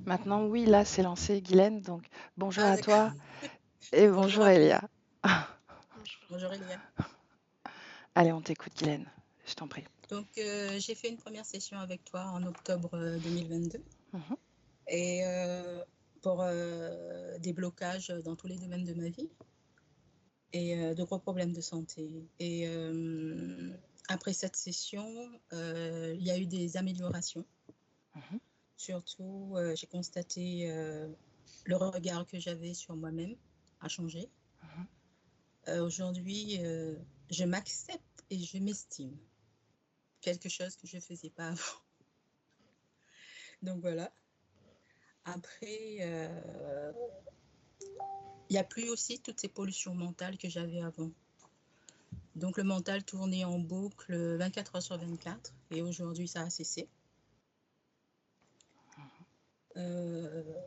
Maintenant, oui, là, c'est lancé, Guylaine. Donc, bonjour Ah à d'accord. toi et Bonjour bonjour à vous. Elia. Bonjour Elia. Allez, on t'écoute, Guylaine. Je t'en prie. Donc j'ai fait une première session avec toi en octobre 2022 Mhm, et pour des blocages dans tous les domaines de ma vie et de gros problèmes de santé. Et après cette session, il y a eu des améliorations. mhm, Surtout, j'ai constaté le regard que j'avais sur moi-même a changé. mhm. Aujourd'hui, je m'accepte et je m'estime. Quelque chose que je ne faisais pas avant. Donc voilà. Après, il n'y a plus aussi toutes ces pollutions mentales que j'avais avant. Donc le mental tournait en boucle 24 heures sur 24 et aujourd'hui ça a cessé.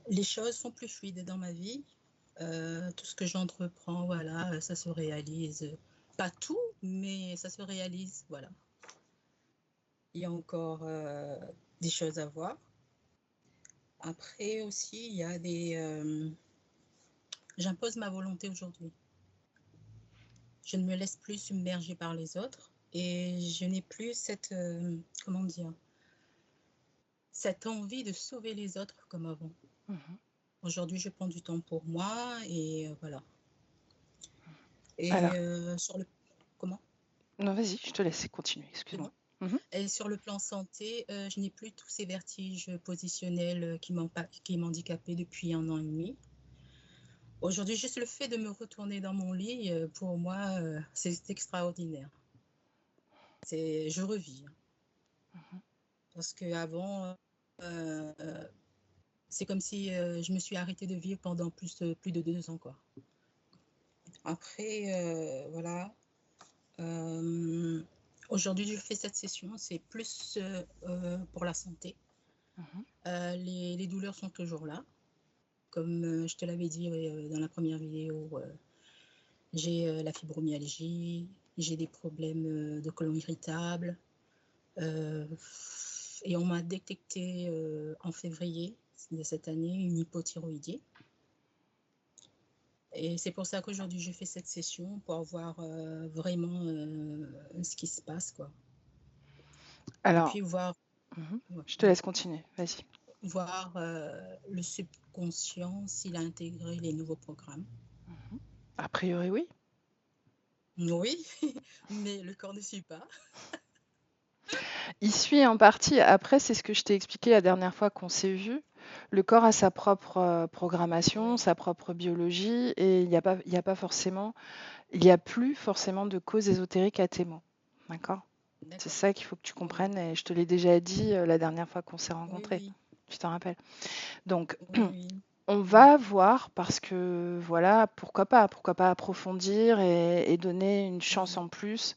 Les choses sont plus fluides dans ma vie. Tout ce que j'entreprends, voilà, ça se réalise. Pas tout, mais ça se réalise, voilà. Il y a encore des choses à voir. Après aussi, il y a des... j'impose ma volonté aujourd'hui. Je ne me laisse plus submerger par les autres et je n'ai plus cette, comment dire, cette envie de sauver les autres comme avant. Mhm. Aujourd'hui, je prends du temps pour moi et voilà. Et Alors, sur le... Comment? non, vas-y, je te laisse continuer, C'est excuse-moi. bon? Mhm. Et sur le plan santé, je n'ai plus tous ces vertiges positionnels qui m'handicapaient depuis 1 an et demi. Aujourd'hui, juste le fait de me retourner dans mon lit, pour moi, c'est extraordinaire. Je revis. Parce qu'avant, euh, c'est comme si je me suis arrêtée de vivre pendant plus de 2 ans, quoi. Après, voilà. Euh, Aujourd'hui, je fais cette session, c'est plus pour la santé. Mhm. Les douleurs sont toujours là. Comme je te l'avais dit dans la première vidéo, j'ai la fibromyalgie, j'ai des problèmes de côlon irritable. Euh, et on m'a détecté en février de cette année une hypothyroïdie. Et c'est pour ça qu'aujourd'hui je fais cette session pour voir vraiment ce qui se passe, quoi. Et Alors, puis voir, mhm, ouais, je te laisse continuer, vas-y. voir le subconscient s'il a intégré les nouveaux programmes. Mhm. A priori, oui. Oui, mais le corps ne suit pas. Il suit en partie. Après, c'est ce que je t'ai expliqué la dernière fois qu'on s'est vu. Le corps a sa propre programmation, Oui, sa propre biologie, et il y a pas forcément, il n'y a plus forcément de cause ésotérique à tes mots. D'accord? C'est d'accord. ça qu'il faut que tu Oui, comprennes, et je te l'ai déjà dit la dernière fois qu'on s'est oui, rencontrés. oui, Tu t'en rappelles? Donc, oui, oui. on Oui. va voir parce que, voilà, pourquoi pas approfondir et donner une chance Mhm. en plus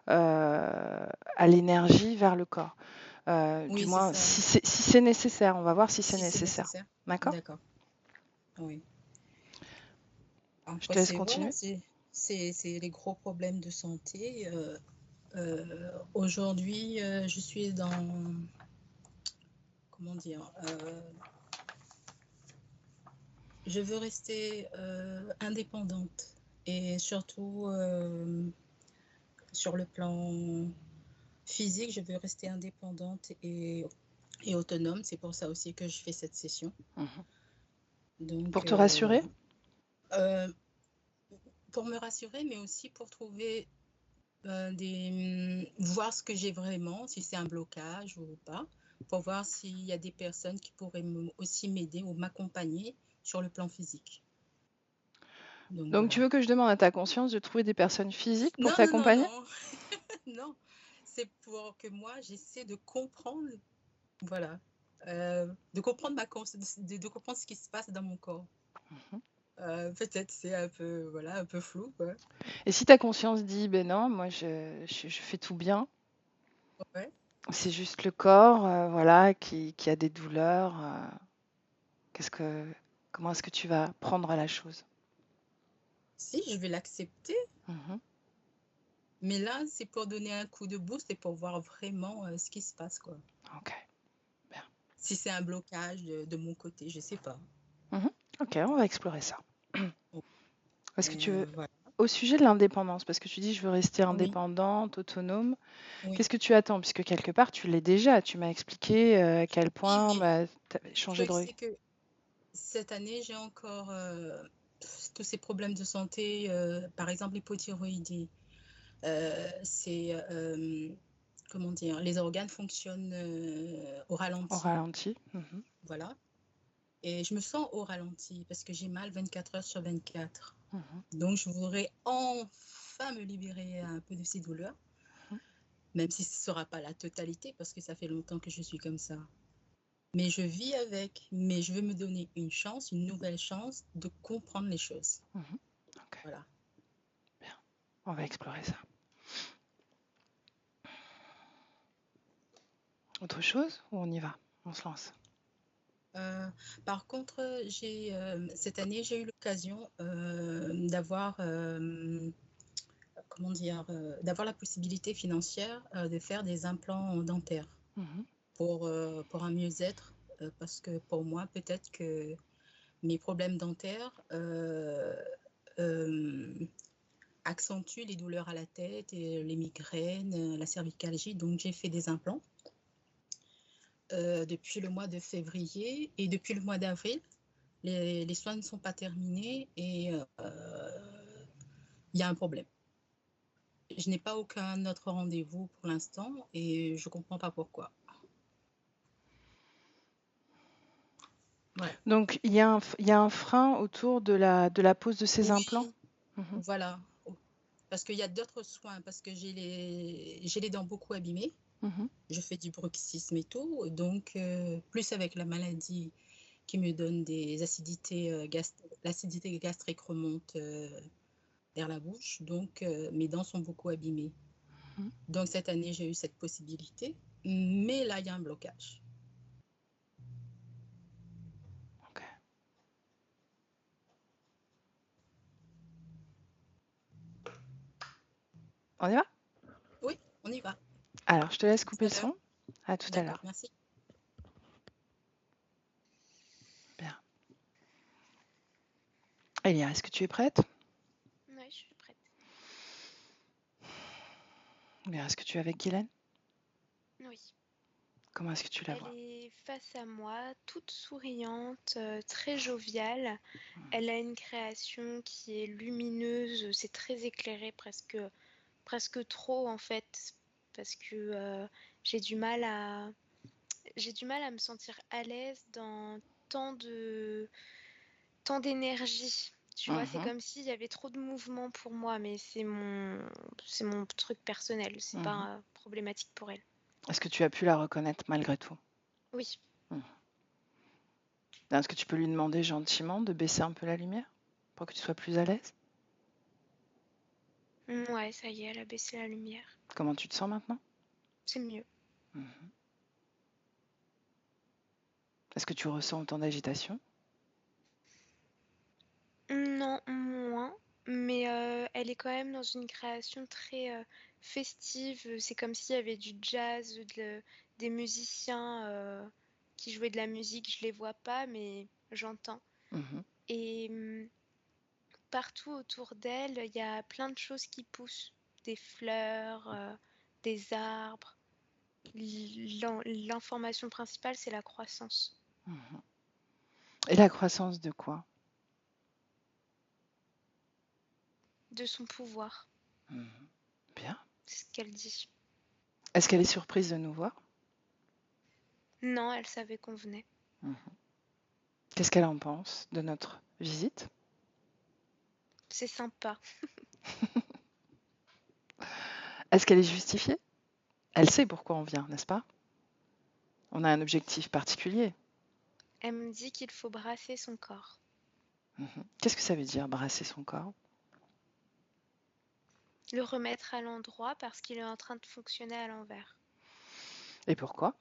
à l'énergie vers le corps. Du Oui, c'est moins, ça. si c'est nécessaire, on va voir si c'est Si c'est nécessaire. nécessaire. D'accord? D'accord. Oui. Je Après, te laisse c'est voilà, continuer. c'est les gros problèmes de santé. Aujourd'hui, je suis dans, comment dire, je veux rester indépendante et surtout sur le plan physique, je veux rester indépendante et autonome. C'est pour ça aussi que je fais cette session. Mhm. Donc Pour te voilà. rassurer? Euh, pour me rassurer, mais aussi pour trouver voir ce que j'ai vraiment, si c'est un blocage ou pas, pour voir s'il y a des personnes qui pourraient aussi m'aider ou m'accompagner sur le plan physique. Donc Donc, voilà. tu veux que je demande à ta conscience de trouver des personnes physiques pour Non, non, non, t'accompagner? non, non. C'est pour que moi, j'essaie de comprendre, voilà, de comprendre de comprendre ce qui se passe dans mon corps. Mhm. Peut-être c'est un peu, voilà, un peu flou, quoi. Et si ta conscience dit, ben non, moi je fais tout bien, Ouais. c'est juste le corps, voilà, qui a des douleurs, qu'est-ce que, comment est-ce que tu vas prendre la chose? Si, je vais l'accepter, Mhm. mais là, c'est pour donner un coup de boost et pour voir vraiment ce qui se passe, quoi. Ok, bien. Si c'est un blocage de mon côté, je sais pas. Mhm. Ok, on va explorer ça. Est-ce que tu veux, Voilà. au sujet de l'indépendance, parce que tu dis je veux rester Oui, indépendante, autonome, oui. qu'est-ce que tu attends? Puisque quelque part tu l'es déjà, tu m'as expliqué à quel Oui, point mais bah, tu avais le changé truc, de rue. c'est que cette année, j'ai encore tous ces problèmes de santé, par exemple l'hypothyroïdie. C'est, comment dire, les organes fonctionnent au Au ralenti. ralenti. Mhm. Voilà. Et je me sens au ralenti parce que j'ai mal 24 heures sur 24. Mhm. Donc, je voudrais enfin me libérer un peu de ces douleurs, Mhm. même si ce ne sera pas la totalité parce que ça fait longtemps que je suis comme ça. Mais je vis avec, mais je veux me donner une chance, une nouvelle chance de comprendre les choses. Mhm. Ok, Voilà. bien. On va explorer ça. Autre chose ou on y va? On se lance. Par contre, cette année, j'ai eu l'occasion d'avoir, comment dire, d'avoir la possibilité financière de faire des implants dentaires Mhm. pour un mieux-être, parce que pour moi, peut-être que mes problèmes dentaires euh, accentuent les douleurs à la tête, et les migraines, la cervicalgie. Donc, j'ai fait des implants depuis le mois de février et depuis le mois d'avril. Les soins ne sont pas terminés et il y a un problème. Je n'ai pas aucun autre rendez-vous pour l'instant et je ne comprends pas pourquoi. Voilà. Donc il y a un frein autour de la pose de ces implants? Oui, Mhm. voilà. Parce qu'il y a d'autres soins, parce que j'ai les dents beaucoup abîmées. Mhm. Je fais du bruxisme et tout. Donc, plus avec la maladie qui me donne des acidités, l'acidité gastrique remonte vers la bouche. Donc, mes dents sont beaucoup abîmées. Mhm. Donc, cette année, j'ai eu cette possibilité. Mais là, il y a un blocage. Ok. On y va? Oui, on y va. Alors, je te laisse Tout couper à le l'heure. son. À tout à D'accord, l'heure. merci. Bien. Elia, est-ce que tu es prête? Ouais, je suis prête. Bien, est-ce que tu es avec Guylaine? Oui. Comment est-ce que tu la Elle vois? est face à moi, toute souriante, très joviale. Elle a une création qui est lumineuse, c'est très éclairé, presque trop en fait, parce que j'ai du mal à j'ai du mal à me sentir à l'aise dans tant de tant d'énergie. Tu vois, c'est Mhm. comme s'il y avait trop de mouvement pour moi, mais c'est mon truc personnel, c'est Mhm. pas problématique pour elle. Est-ce que tu as pu la reconnaître malgré tout? Oui. Mhm. Est-ce que tu peux lui demander gentiment de baisser un peu la lumière pour que tu sois plus à l'aise? Ouais, ça y est, elle a baissé la lumière. Comment tu te sens maintenant? C'est mieux. Mhm. Est-ce que tu ressens autant d'agitation? Non, moins, mais elle est quand même dans une création très festive. C'est comme s'il y avait du jazz, des musiciens qui jouaient de la musique. Je les vois pas, mais j'entends. Mhm. Et partout autour d'elle, il y a plein de choses qui poussent. Des fleurs, des arbres. L'information principale, c'est la croissance Mhm. Et la croissance de quoi? de son pouvoir. Mhm. Bien. C'est ce qu'elle dit. Est-ce qu'elle est surprise de nous voir? Non, elle savait qu'on venait. Mhm. Qu'est-ce qu'elle en pense de notre visite? C'est sympa. Est-ce qu'elle est justifiée? Elle sait pourquoi on vient, n'est-ce pas? On a un objectif particulier. Elle me dit qu'il faut brasser son corps. Mhm. Qu'est-ce que ça veut dire, brasser son corps? Le remettre à l'endroit parce qu'il est en train de fonctionner à l'envers. Et pourquoi?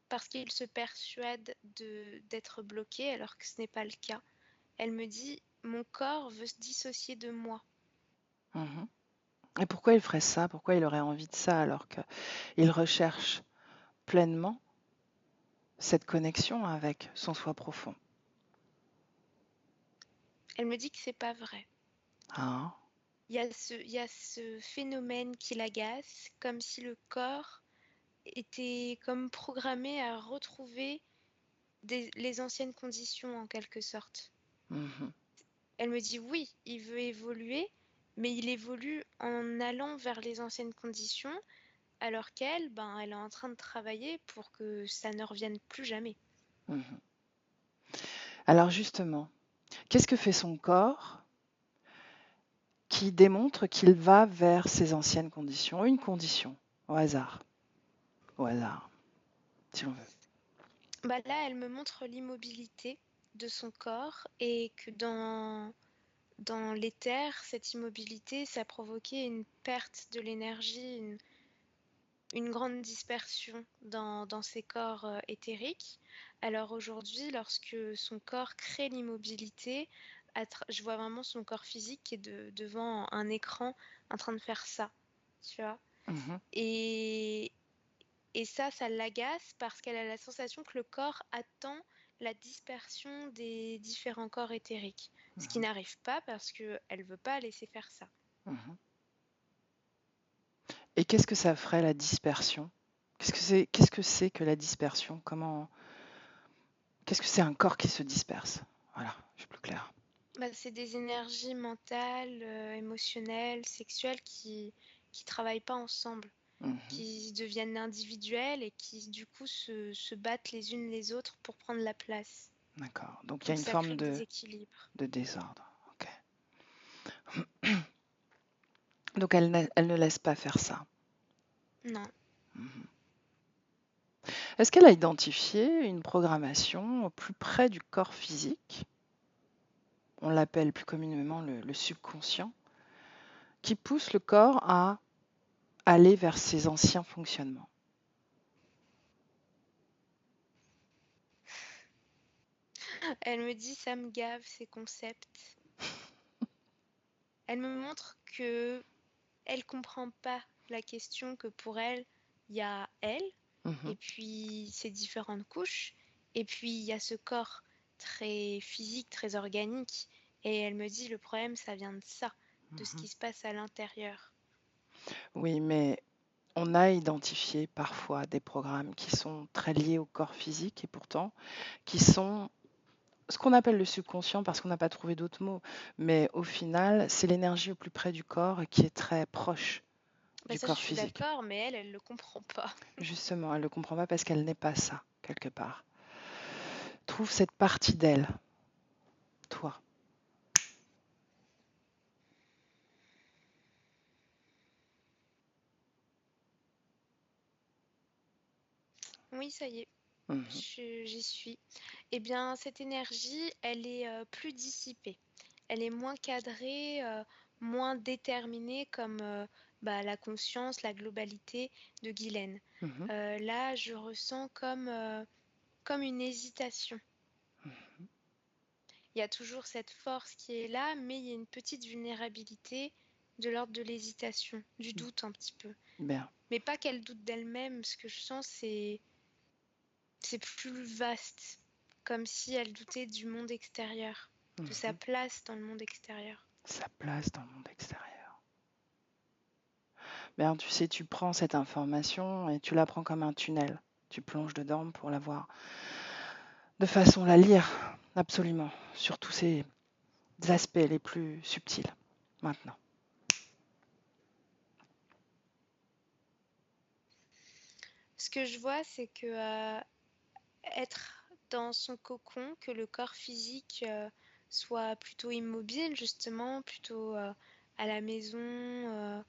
Parce qu'il se persuade d'être bloqué alors que ce n'est pas le cas. Elle me dit, mon corps veut se dissocier de moi. Mhm. Et pourquoi il ferait ça? Pourquoi il aurait envie de ça alors qu'il recherche pleinement cette connexion avec son soi profond. Elle me dit que c'est pas vrai. Hein? Il y a ce phénomène qui l'agace, comme si le corps était comme programmé à retrouver les anciennes conditions en quelque sorte. Mhm. Elle me dit oui, il veut évoluer, mais il évolue en allant vers les anciennes conditions, alors qu'elle, ben, elle est en train de travailler pour que ça ne revienne plus jamais. Mhm. Alors justement, qu'est-ce que fait son corps qui démontre qu'il va vers ses anciennes conditions? Une condition, au hasard, si l'on veut. Bah là, elle me montre l'immobilité de son corps et que dans l'éther, cette immobilité, ça provoquait une perte de l'énergie, une grande dispersion dans ses corps éthériques. Alors aujourd'hui, lorsque son corps crée l'immobilité, je vois vraiment son corps physique qui est devant un écran en train de faire ça, tu vois. Mhm. Et, et ça l'agace parce qu'elle a la sensation que le corps attend la dispersion des différents corps éthériques. Ce qui Mhm. n'arrive pas parce qu'elle ne veut pas laisser faire ça. Mhm. Et qu'est-ce que ça ferait la dispersion? Qu'est-ce que c'est que la dispersion? Qu'est-ce que c'est un corps qui se disperse? Voilà, je suis plus claire. Bah, c'est des énergies mentales, émotionnelles, sexuelles qui travaillent pas ensemble, Mhm. qui deviennent individuelles et qui du coup se battent les unes les autres pour prendre la place. D'accord. Donc il y a Donc une ça forme crée le déséquilibre. de désordre. Ok. Donc elle ne laisse pas faire ça. Non. Mhm. Est-ce qu'elle a identifié une programmation au plus près du corps physique? On l'appelle plus communément le subconscient, qui pousse le corps à aller vers ses anciens fonctionnements. Elle me dit ça me gave ces concepts. Elle me montre que elle comprend pas la question que pour elle, il y a elle et Mhm. puis ces différentes couches et puis il y a ce corps très physique, très organique et elle me dit le problème ça vient de ça, de ce Mhm. qui se passe à l'intérieur. Oui, mais on a identifié parfois des programmes qui sont très liés au corps physique et pourtant qui sont ce qu'on appelle le subconscient parce qu'on n'a pas trouvé d'autres mots. Mais au final, c'est l'énergie au plus près du corps et qui est très proche Bah du ça je corps suis physique. d'accord mais elle le comprend pas. Justement, elle ne le comprend pas parce qu'elle n'est pas ça, quelque part. Trouve cette partie d'elle, toi. Oui, ça y est, Mhm. j'y suis. Eh bien, cette énergie, elle est plus dissipée. Elle est moins cadrée, moins déterminée comme bah, la conscience, la globalité de Guylaine. Mhm. Là, je ressens comme une hésitation. Il y a toujours cette force qui est là, mais il y a une petite vulnérabilité de l'ordre de l'hésitation, du doute un petit peu. Bien. Mais pas qu'elle doute d'elle-même, ce que je sens, c'est plus vaste, comme si elle doutait du monde extérieur, de sa Mhm. place dans le monde extérieur. Sa place dans le monde extérieur. Bien, tu sais, tu prends cette information et tu la prends comme un tunnel. Tu plonges dedans pour la voir de façon à la lire, absolument, sur tous ces aspects les plus subtils. Maintenant. Ce que je vois, c'est que être dans son cocon, que le corps physique soit plutôt immobile, justement, plutôt à la maison,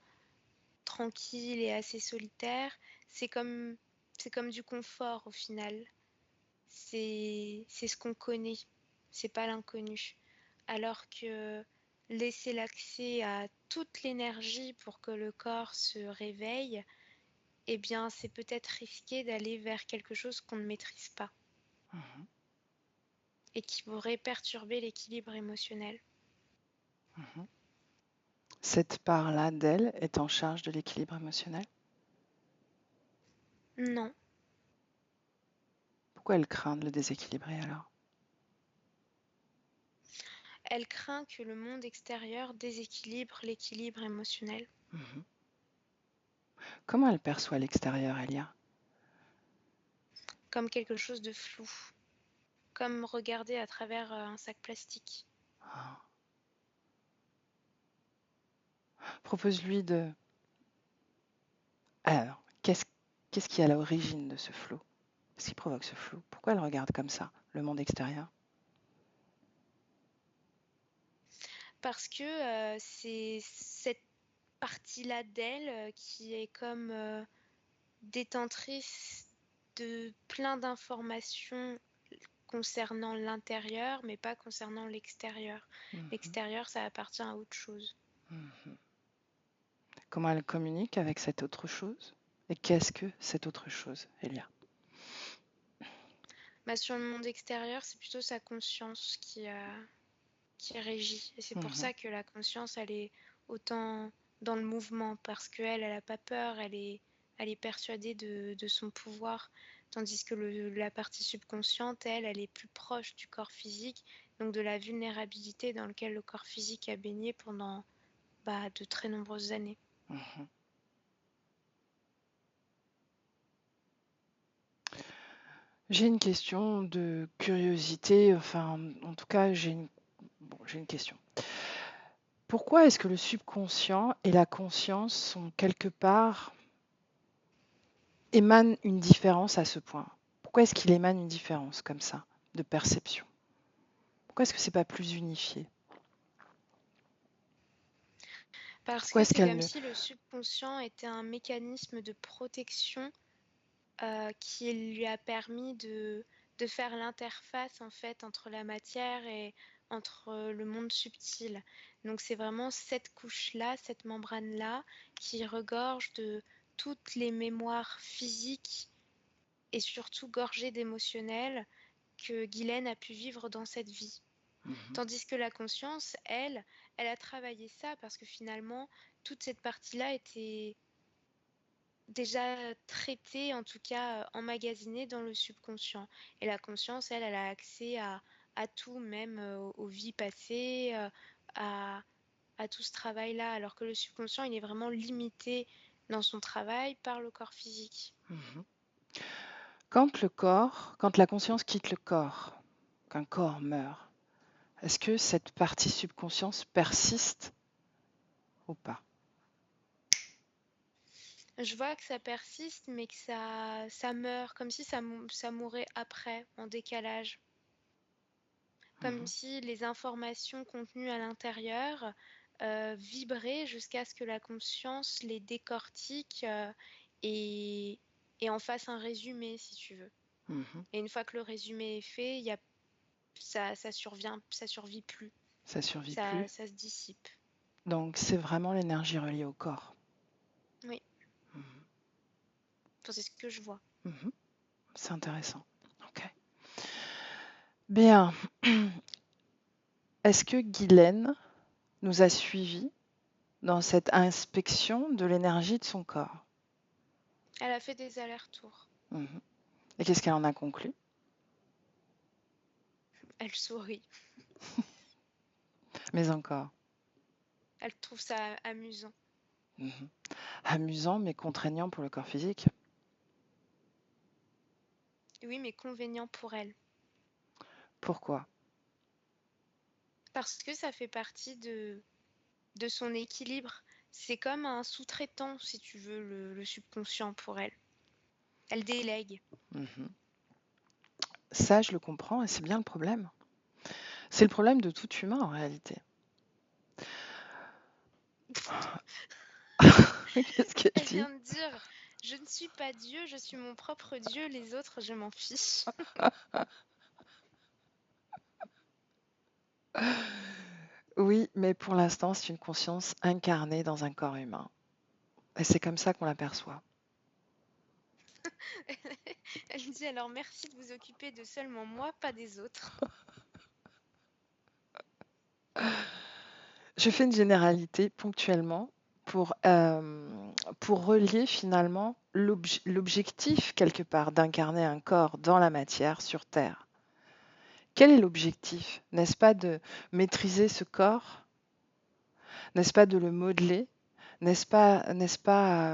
tranquille et assez solitaire, c'est comme, c'est comme du confort au final. C'est ce qu'on connaît, c'est pas l'inconnu. Alors que laisser l'accès à toute l'énergie pour que le corps se réveille, eh bien, c'est peut-être risqué d'aller vers quelque chose qu'on ne maîtrise pas Mhm. et qui pourrait perturber l'équilibre émotionnel. Mhm. Cette part-là d'elle est en charge de l'équilibre émotionnel? Non, Pourquoi elle craint de le déséquilibrer alors? Elle craint que le monde extérieur déséquilibre l'équilibre émotionnel. Mhm. Comment elle perçoit l'extérieur, Elia? Comme quelque chose de flou, comme regarder à travers un sac plastique. Ah. Propose-lui de... Alors, qu'est-ce qui est à l'origine de ce flou? Qu'est-ce qui provoque ce flou? Pourquoi elle regarde comme ça, le monde extérieur? Parce que c'est cette partie-là d'elle qui est comme détentrice de plein d'informations concernant l'intérieur, mais pas concernant l'extérieur. Mhm. L'extérieur, ça appartient à autre chose. Mhm. Comment elle communique avec cette autre chose? Et qu'est-ce que cette autre chose, Elia? Sur le monde extérieur, c'est plutôt sa conscience qui régit. Et c'est pour Mhm. ça que la conscience, elle est autant dans le mouvement, parce qu'elle, elle n'a pas peur, elle est persuadée de son pouvoir, tandis que la partie subconsciente, elle est plus proche du corps physique, donc de la vulnérabilité dans laquelle le corps physique a baigné pendant de très nombreuses années. Mhm. J'ai une question de curiosité, enfin, en tout cas, j'ai une question. Pourquoi est-ce que le subconscient et la conscience sont quelque part émanent une différence à ce point? Pourquoi est-ce qu'il émane une différence comme ça de perception? Pourquoi est-ce que c'est pas plus unifié? Parce Pourquoi que est-ce c'est qu'elle comme ne... si le subconscient était un mécanisme de protection qui lui a permis de faire l'interface en fait entre la matière et entre le monde subtil. Donc c'est vraiment cette couche-là, cette membrane-là qui regorge de toutes les mémoires physiques et surtout gorgées d'émotionnel que Guylaine a pu vivre dans cette vie. Mhm. Tandis que la conscience, elle a travaillé ça parce que finalement, toute cette partie-là était déjà traitée, en tout cas emmagasinée dans le subconscient. Et la conscience, elle a accès à tout, même aux vies passées, à tout ce travail-là, alors que le subconscient, il est vraiment limité dans son travail par le corps physique. Mhm. Quand la conscience quitte le corps, qu'un corps meurt, est-ce que cette partie subconsciente persiste ou pas? Je vois que ça persiste, mais que ça meurt, comme si ça mourait après, en décalage. Comme Mhm. si les informations contenues à l'intérieur vibraient jusqu'à ce que la conscience les décortique et, et en fasse un résumé, si tu veux. Mhm. Et une fois que le résumé est fait, ça survit plus, Ça survit plus. ça se dissipe. Donc c'est vraiment l'énergie reliée au corps. Oui, Mhm. enfin, c'est ce que je vois. Mhm. C'est intéressant. Ok. Bien. Est-ce que Guylaine nous a suivis dans cette inspection de l'énergie de son corps? Elle a fait des allers-retours. Mhm. Et qu'est-ce qu'elle en a conclu? Elle sourit. Mais encore. Elle trouve ça amusant. Mhm. Amusant mais contraignant pour le corps physique. Oui, mais convénient pour elle. Pourquoi? Parce que ça fait partie de son équilibre. C'est comme un sous-traitant, si tu veux, le subconscient pour elle. Elle délègue. Mhm. Ça, je le comprends et c'est bien le problème. C'est le problème de tout humain en réalité. Qu'est-ce qu'elle Elle dit? vient de dire, je ne suis pas Dieu, je suis mon propre Dieu, les autres, je m'en fiche. Oui, mais pour l'instant, c'est une conscience incarnée dans un corps humain. Et c'est comme ça qu'on l'aperçoit. Elle dit alors merci de vous occuper de seulement moi, pas des autres. Je fais une généralité ponctuellement pour pour relier finalement l'objectif quelque part d'incarner un corps dans la matière sur Terre. Quel est l'objectif? N'est-ce pas de maîtriser ce corps? N'est-ce pas de le modeler? N'est-ce pas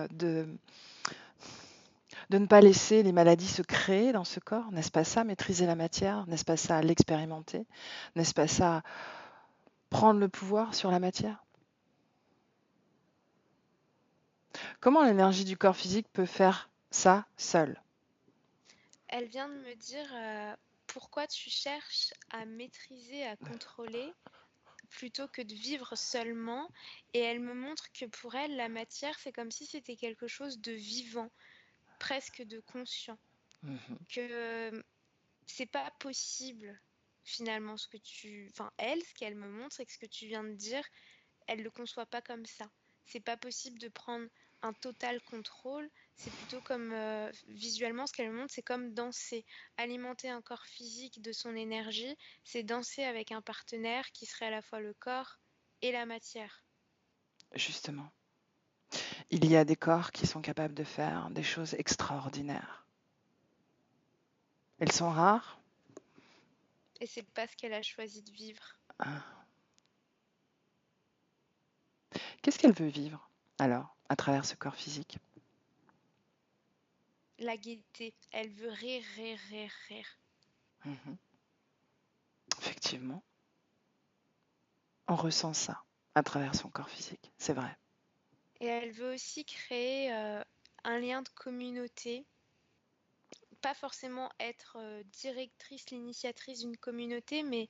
de ne pas laisser les maladies se créer dans ce corps? N'est-ce pas ça, maîtriser la matière? N'est-ce pas ça, l'expérimenter? N'est-ce pas ça, prendre le pouvoir sur la matière? Comment l'énergie du corps physique peut faire ça seule? Elle vient de me dire pourquoi tu cherches à maîtriser, à contrôler, plutôt que de vivre seulement. Et elle me montre que pour elle, la matière, c'est comme si c'était quelque chose de vivant, presque de conscient. Mhm. Que c'est pas possible, finalement, Enfin, elle, ce qu'elle me montre, c'est que ce que tu viens de dire, elle le conçoit pas comme ça. C'est pas possible de prendre un total contrôle. C'est plutôt comme visuellement, ce qu'elle me montre, c'est comme danser. Alimenter un corps physique de son énergie, c'est danser avec un partenaire qui serait à la fois le corps et la matière. Justement, il y a des corps qui sont capables de faire des choses extraordinaires. Elles sont rares. Et c'est pas ce qu'elle a choisi de vivre. Ah. Qu'est-ce qu'elle veut vivre alors à travers ce corps physique? La gaieté, elle veut rire, rire, rire, rire. Mhm. Effectivement, on ressent ça à travers son corps physique, c'est vrai. Et elle veut aussi créer un lien de communauté, pas forcément être directrice, l'initiatrice d'une communauté, mais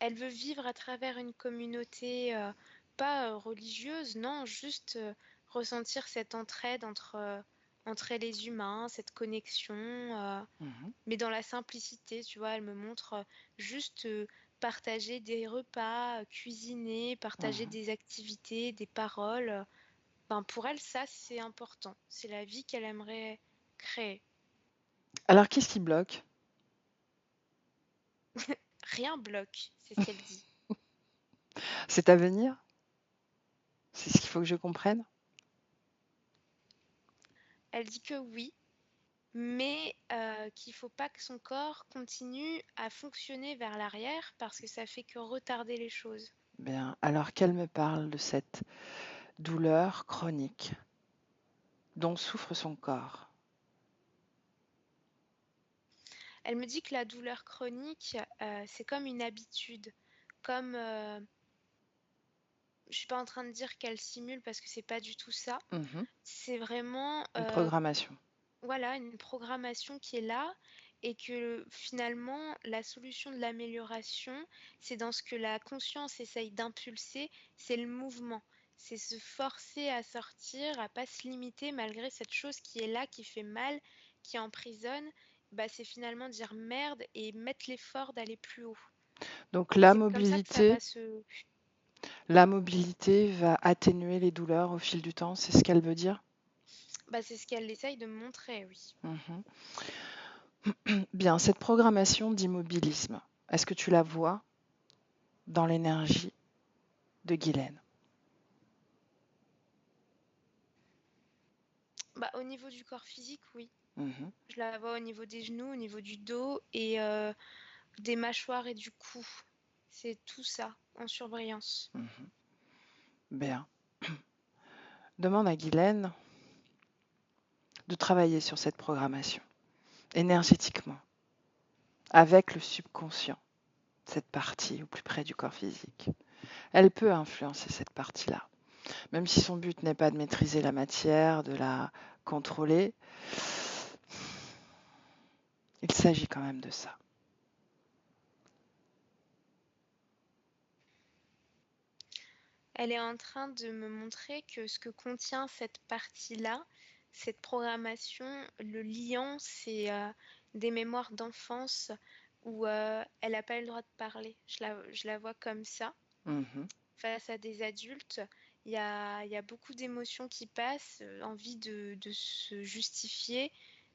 elle veut vivre à travers une communauté pas religieuse, non, juste ressentir cette entraide entre les humains, cette connexion, Mhm. mais dans la simplicité, tu vois, elle me montre juste partager des repas, cuisiner, partager Mhm. des activités, des paroles. Ben, pour elle, ça, c'est important. C'est la vie qu'elle aimerait créer. Alors, qu'est-ce qui bloque? Rien bloque, c'est ce qu'elle dit. C'est à venir? C'est ce qu'il faut que je comprenne? Elle dit que oui, mais qu'il ne faut pas que son corps continue à fonctionner vers l'arrière parce que ça fait que retarder les choses. Bien, alors qu'elle me parle de cette douleur chronique dont souffre son corps. Elle me dit que la douleur chronique, c'est comme une habitude, comme je suis pas en train de dire qu'elle simule parce que c'est pas du tout ça. Mhm. C'est vraiment Une programmation. voilà, une programmation qui est là et que finalement la solution de l'amélioration, c'est dans ce que la conscience essaye d'impulser, c'est le mouvement. C'est se forcer à sortir, à pas se limiter malgré cette chose qui est là, qui fait mal, qui emprisonne. Bah, c'est finalement dire merde et mettre l'effort d'aller plus haut. Donc Et c'est comme ça que ça va se... la mobilité va atténuer les douleurs au fil du temps, c'est ce qu'elle veut dire? Bah, c'est ce qu'elle essaye de me montrer, oui. Mhm. Bien, cette programmation d'immobilisme, est-ce que tu la vois dans l'énergie de Guylaine? Bah, au niveau du corps physique, oui. Mhm. Je la vois au niveau des genoux, au niveau du dos et des mâchoires et du cou. C'est tout ça en surbrillance. Mhm. Bien. Demande à Guylaine de travailler sur cette programmation énergétiquement, avec le subconscient, cette partie au plus près du corps physique. Elle peut influencer cette partie-là. Même si son but n'est pas de maîtriser la matière, de la contrôler, il s'agit quand même de ça. Elle est en train de me montrer que ce que contient cette partie-là, cette programmation, le liant, c'est des mémoires d'enfance où elle n'a pas eu le droit de parler. Je la vois comme ça. Mhm. Face à des adultes, il y a beaucoup d'émotions qui passent, envie de se justifier,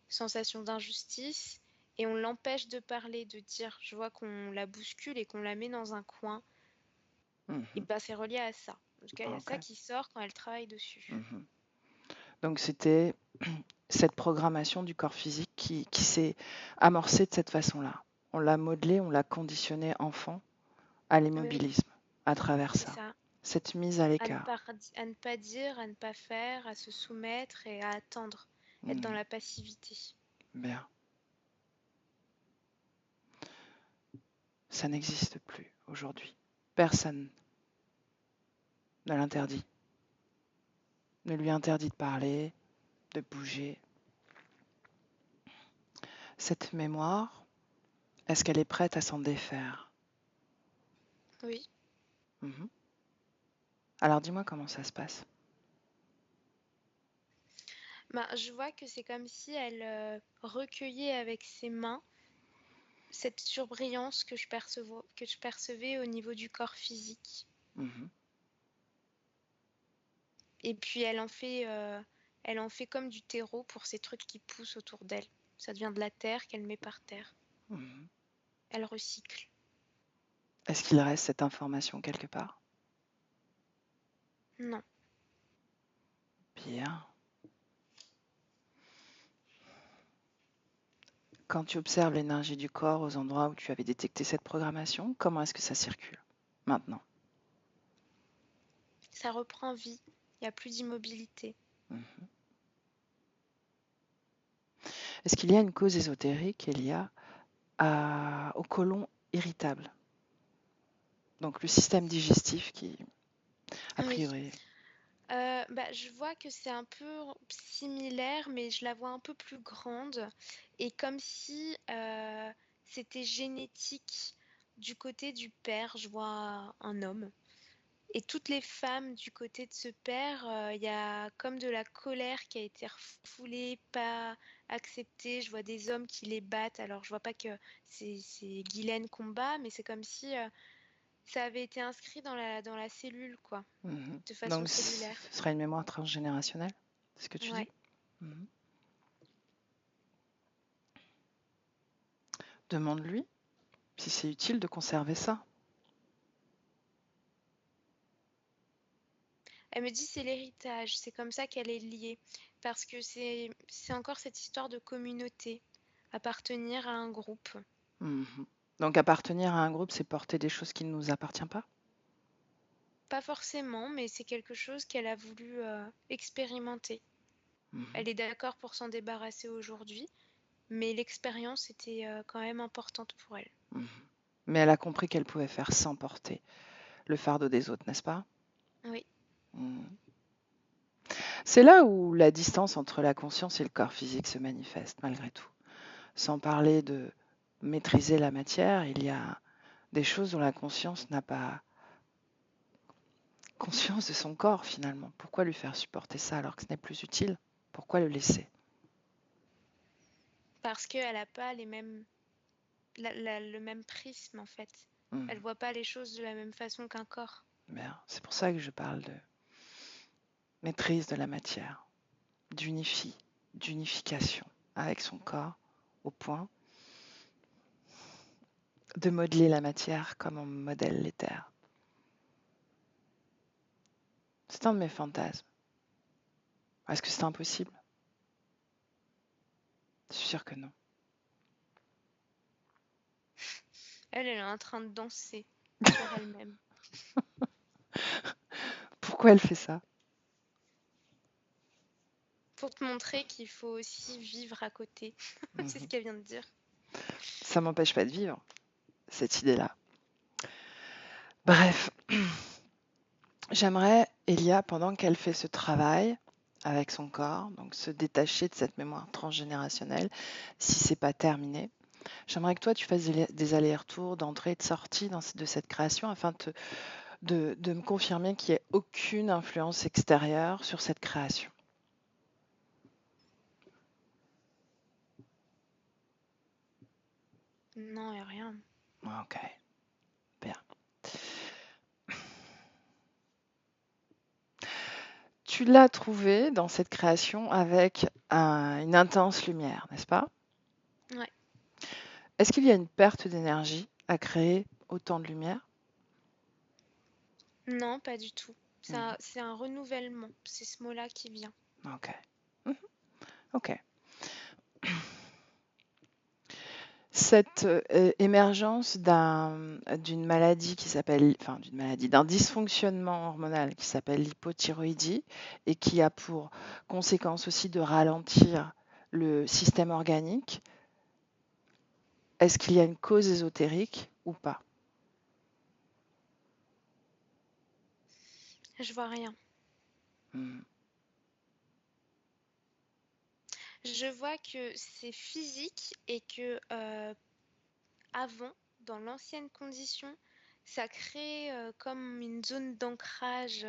sensation d'injustice, et on l'empêche de parler, de dire, je vois qu'on la bouscule et qu'on la met dans un coin, et Mhm. ben c'est relié à ça. En tout cas, il y a ça Ok. qui sort quand elle travaille dessus. Mhm. Donc c'était cette programmation du corps physique qui s'est amorcée de cette façon-là. On l'a modelé, on l'a conditionné enfant à Oui, l'immobilisme à travers c'est ça. ça. Cette mise à À ne l'écart. pas, à ne pas dire, à ne pas faire, à se soumettre et à attendre, être dans Hmm, la passivité. bien. Ça n'existe plus aujourd'hui. Personne ne l'interdit. Ne lui interdit de parler, de bouger. Cette mémoire, est-ce qu'elle est prête à s'en défaire? Oui. Mhm. Alors dis-moi comment ça se passe. Ben, je vois que c'est comme si elle recueillait avec ses mains cette surbrillance que je percevais au niveau du corps physique. Mhm, Et puis elle en fait comme du terreau pour ces trucs qui poussent autour d'elle. Ça devient de la terre qu'elle met par terre. mhm. Elle recycle. Est-ce qu'il reste cette information quelque part? Non. Bien. Quand tu observes l'énergie du corps aux endroits où tu avais détecté cette programmation, comment est-ce que ça circule maintenant? Ça reprend vie. Il n'y a plus d'immobilité. Mhm. Est-ce qu'il y a une cause ésotérique liée au côlon irritable? Donc le système digestif qui, a Oui. priori, Bah, je vois que c'est un peu similaire, mais je la vois un peu plus grande et comme si c'était génétique du côté du père. Je vois un homme. Et toutes les femmes du côté de ce père, il y a comme de la colère qui a été refoulée, pas acceptée. Je vois des hommes qui les battent. Alors, je vois pas que c'est Guylaine qu'on bat, mais c'est comme si ça avait été inscrit dans la cellule, quoi, mhm. de façon Donc ce cellulaire. sera une mémoire transgénérationnelle, c'est ce que tu dis? Ouais. Mhm. Demande-lui si c'est utile de conserver ça. Elle me dit c'est l'héritage, c'est comme ça qu'elle est liée, parce que c'est encore cette histoire de communauté, appartenir à un groupe. Mhm. Donc appartenir à un groupe, c'est porter des choses qui ne nous appartiennent pas? Pas forcément, mais c'est quelque chose qu'elle a voulu expérimenter. Mhm. Elle est d'accord pour s'en débarrasser aujourd'hui, mais l'expérience était quand même importante pour elle. Mhm. Mais elle a compris qu'elle pouvait faire sans porter le fardeau des autres, n'est-ce pas? Oui, Mhm. C'est là où la distance entre la conscience et le corps physique se manifeste, malgré tout. Sans parler de maîtriser la matière, il y a des choses dont la conscience n'a pas conscience de son corps finalement. Pourquoi lui faire supporter ça alors que ce n'est plus utile? Pourquoi le laisser? parce qu'elle n'a pas les mêmes, le même prisme en fait. Elle Mhm. voit pas les choses de la même façon qu'un corps. Bien. C'est pour ça que je parle de maîtrise de la matière, d'unification avec son corps au point de modeler la matière comme on modèle l'éther. C'est un de mes fantasmes. Est-ce que c'est impossible? Je suis sûre que non. Elle est en train de danser sur elle-même Pourquoi elle fait ça? pour te montrer qu'il faut aussi vivre à côté. C'est ce Mhm. qu'elle vient de dire. Ça m'empêche pas de vivre, cette idée-là. Bref, j'aimerais, Elia, pendant qu'elle fait ce travail avec son corps, donc se détacher de cette mémoire transgénérationnelle, si c'est pas terminé, j'aimerais que toi tu fasses des allers-retours d'entrée et de sortie de cette création afin de me confirmer qu'il n'y ait aucune influence extérieure sur cette création. Non, il n'y a rien. Ok, bien. Tu l'as trouvé dans cette création avec une intense lumière, n'est-ce pas? Ouais. Est-ce qu'il y a une perte d'énergie à créer autant de lumière? Non, pas du tout. Mhm. C'est un renouvellement. C'est ce mot-là qui vient. Ok. Ok. Cette émergence d'une maladie d'un dysfonctionnement hormonal qui s'appelle l'hypothyroïdie et qui a pour conséquence aussi de ralentir le système organique, est-ce qu'il y a une cause ésotérique ou pas? Je vois rien. Hmm. Je vois que c'est physique et que avant, dans l'ancienne condition, ça crée comme une zone d'ancrage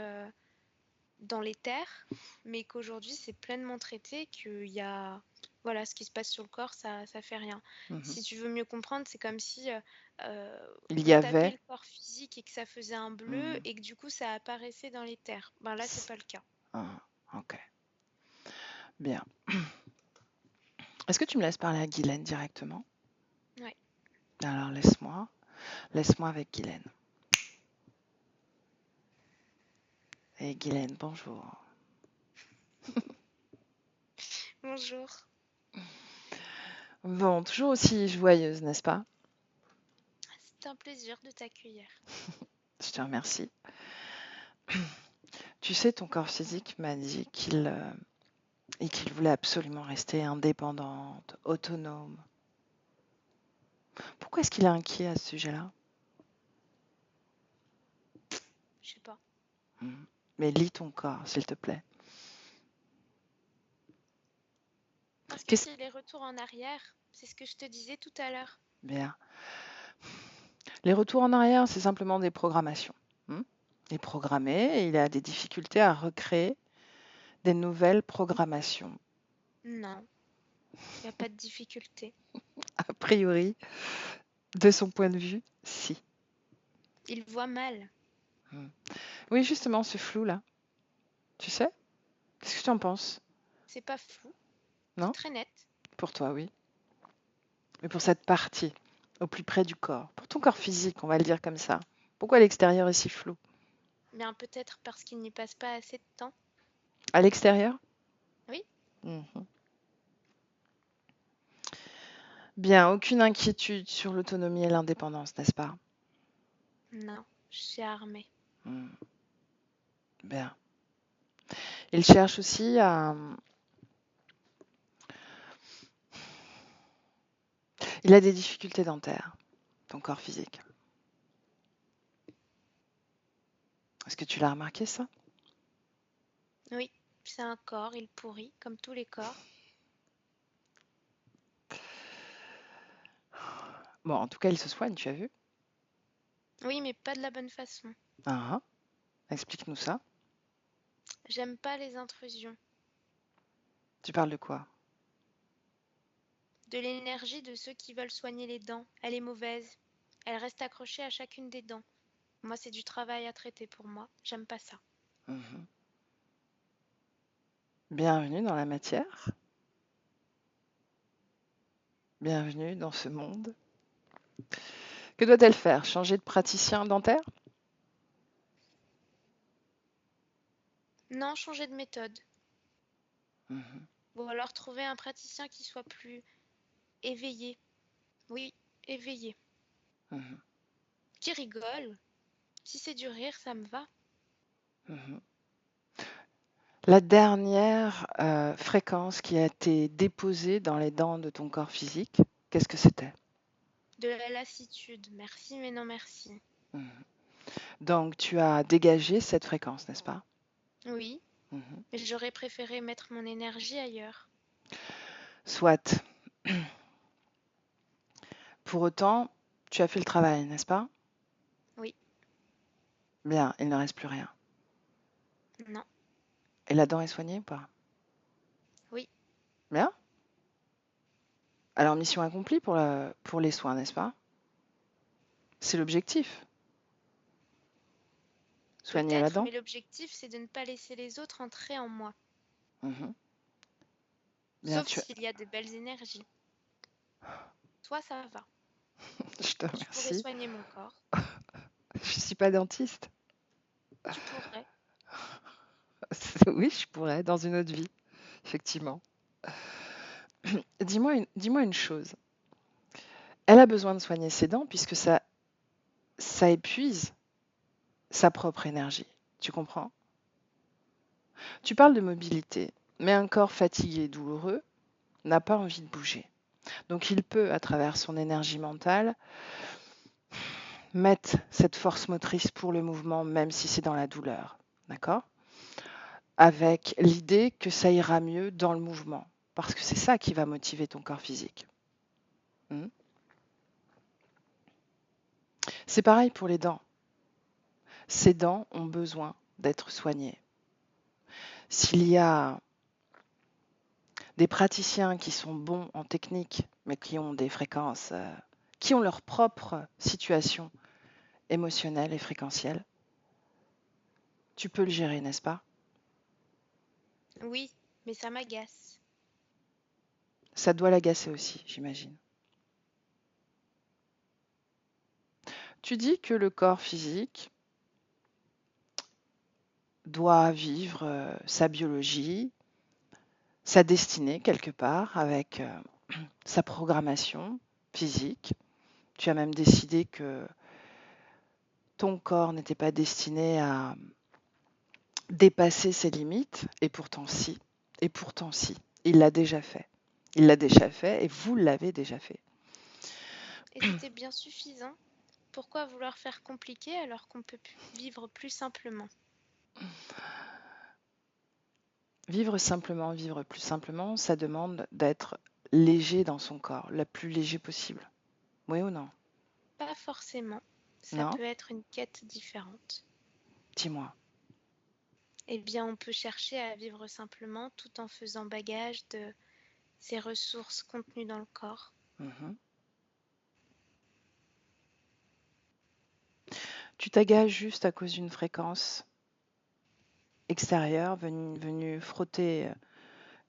dans les terres, mais qu'aujourd'hui c'est pleinement traité, qu'il y a voilà, ce qui se passe sur le corps, ça fait rien. Mhm. Si tu veux mieux comprendre, c'est comme si Il y on tapait avait. le corps physique et que ça faisait un bleu et que du coup ça apparaissait dans les terres. Ben là, c'est pas le cas. Ah, ok. Bien. Est-ce que tu me laisses parler à Guylaine directement? Ouais. Alors laisse-moi avec Guylaine. Et Guylaine, bonjour. Bonjour. Bon, toujours aussi joyeuse, n'est-ce pas? C'est un plaisir de t'accueillir. Je te remercie. Tu sais, ton corps physique m'a dit qu'il voulait absolument rester indépendante, autonome. Pourquoi est-ce qu'il est inquiet à ce sujet-là? Je sais pas. Mais lis ton corps, s'il te plaît. Parce que Qu'est-ce... c'est les retours en arrière. C'est ce que je te disais tout à l'heure. Bien. Les retours en arrière, c'est simplement des programmations. Il est programmé et il a des difficultés à recréer des nouvelles programmations. Non, il n'y a pas de difficulté. A priori, de son point de vue, si. Il voit mal. Oui, justement, ce flou-là. Tu sais? Qu'est-ce que tu en penses? C'est pas flou. Non? C'est très net. Pour toi, oui. Mais pour cette partie, au plus près du corps, pour ton corps physique, on va le dire comme ça. Pourquoi l'extérieur est si flou? Bien peut-être parce qu'il n'y passe pas assez de temps. À l'extérieur? Oui. Bien, aucune inquiétude sur l'autonomie et l'indépendance, n'est-ce pas? Non, je suis armée. Bien. Il cherche aussi à... Il a des difficultés dentaires, ton corps physique. Est-ce que tu l'as remarqué, ça? Oui, c'est un corps, il pourrit, comme tous les corps. Bon, en tout cas, il se soigne, tu as vu? Oui, mais pas de la bonne façon. Ah, explique-nous ça. J'aime pas les intrusions. Tu parles de quoi? De l'énergie de ceux qui veulent soigner les dents. Elle est mauvaise. Elle reste accrochée à chacune des dents. Moi, c'est du travail à traiter pour moi. J'aime pas ça. Bienvenue dans la matière. Bienvenue dans ce monde. Que doit-elle faire? Changer de praticien dentaire? Non, changer de méthode. Ou alors trouver un praticien qui soit plus éveillé. Oui, éveillé. Qui rigole. Si c'est du rire, ça me va. La dernière fréquence qui a été déposée dans les dents de ton corps physique, qu'est-ce que c'était? De la lassitude. Merci, mais non merci. Donc, tu as dégagé cette fréquence, n'est-ce pas? Oui, mais j'aurais préféré mettre mon énergie ailleurs. Soit. Pour autant, tu as fait le travail, n'est-ce pas? Oui. Bien, il ne reste plus rien. Non. Et la dent est soignée ou pas? Oui. Bien. Alors, mission accomplie pour les soins, n'est-ce pas? C'est l'objectif. Soigner la Peut-être, dent? mais l'objectif, c'est de ne pas laisser les autres entrer en moi. Bien, Sauf s'il y a de belles énergies. Toi, ça va. Je te Tu pourrais remercie. soigner mon corps. Je ne suis pas dentiste. Tu pourrais. Oui, je pourrais, dans une autre vie, effectivement. dis-moi une chose. Elle a besoin de soigner ses dents puisque ça épuise sa propre énergie. Tu comprends? Tu parles de mobilité, mais un corps fatigué et douloureux n'a pas envie de bouger. Donc il peut, à travers son énergie mentale, mettre cette force motrice pour le mouvement, même si c'est dans la douleur. D'accord? Avec l'idée que ça ira mieux dans le mouvement. Parce que c'est ça qui va motiver ton corps physique. Hmm. C'est pareil pour les dents. Ces dents ont besoin d'être soignées. S'il y a des praticiens qui sont bons en technique, mais qui ont des fréquences, qui ont leur propre situation émotionnelle et fréquentielle, tu peux le gérer, n'est-ce pas? Oui, mais ça m'agace. Ça doit l'agacer aussi, j'imagine. Tu dis que le corps physique doit vivre sa biologie, sa destinée quelque part, avec sa programmation physique. Tu as même décidé que ton corps n'était pas destiné à dépasser ses limites, et pourtant si, et pourtant si, il l'a déjà fait. Il l'a déjà fait et vous l'avez déjà fait. Et c'était bien suffisant. Pourquoi vouloir faire compliqué alors qu'on peut vivre plus simplement? Vivre plus simplement, ça demande d'être léger dans son corps, le plus léger possible. Oui ou non? Pas forcément. Ça Non? peut être une quête différente. Dis-moi. Eh bien, on peut chercher à vivre simplement tout en faisant bagage de ces ressources contenues dans le corps. Mhm. Tu t'agaces juste à cause d'une fréquence extérieure venue frotter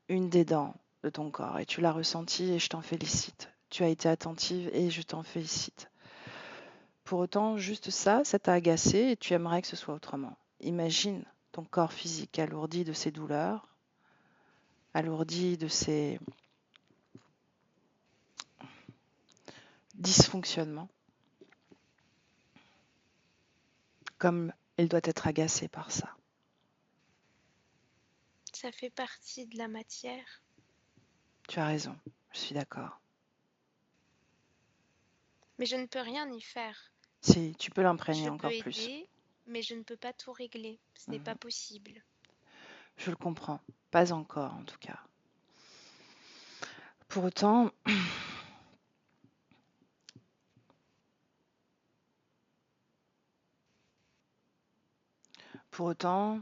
une des dents de ton corps et tu l'as ressentie et je t'en félicite. Tu as été attentive et je t'en félicite. Pour autant, juste ça t'a agacé et tu aimerais que ce soit autrement. Imagine ton corps physique alourdi de ses douleurs, alourdi de ses dysfonctionnements, comme il doit être agacé par ça. Ça fait partie de la matière. Tu as raison, je suis d'accord. Mais je ne peux rien y faire. Si, tu peux l'imprégner Je peux encore plus. aider, mais je ne peux pas tout régler. Ce n'est pas Mhm. possible. Je le comprends, pas encore en tout cas. Pour autant,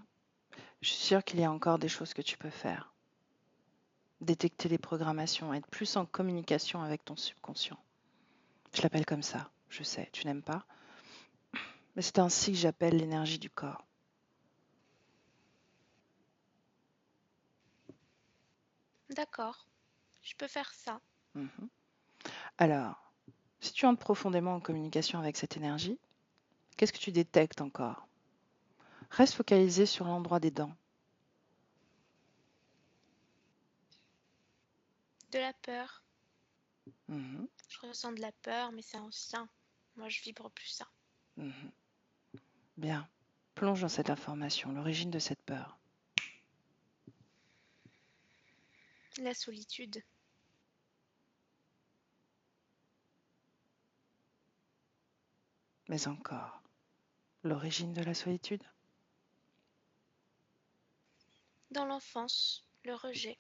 je suis sûre qu'il y a encore des choses que tu peux faire. Détecter les programmations, être plus en communication avec ton subconscient. Je l'appelle comme ça, je sais, tu n'aimes pas, mais c'est ainsi que j'appelle l'énergie du corps. D'accord, je peux faire ça. Mhm. Alors, si tu entres profondément en communication avec cette énergie, qu'est-ce que tu détectes encore? Reste focalisé sur l'endroit des dents. De la peur. Mhm, Je ressens de la peur, mais c'est ancien. Moi, je vibre plus ça. mhm. Bien. Plonge dans cette information, l'origine de cette peur. La solitude. Mais encore, l'origine de la solitude? Dans l'enfance, le rejet.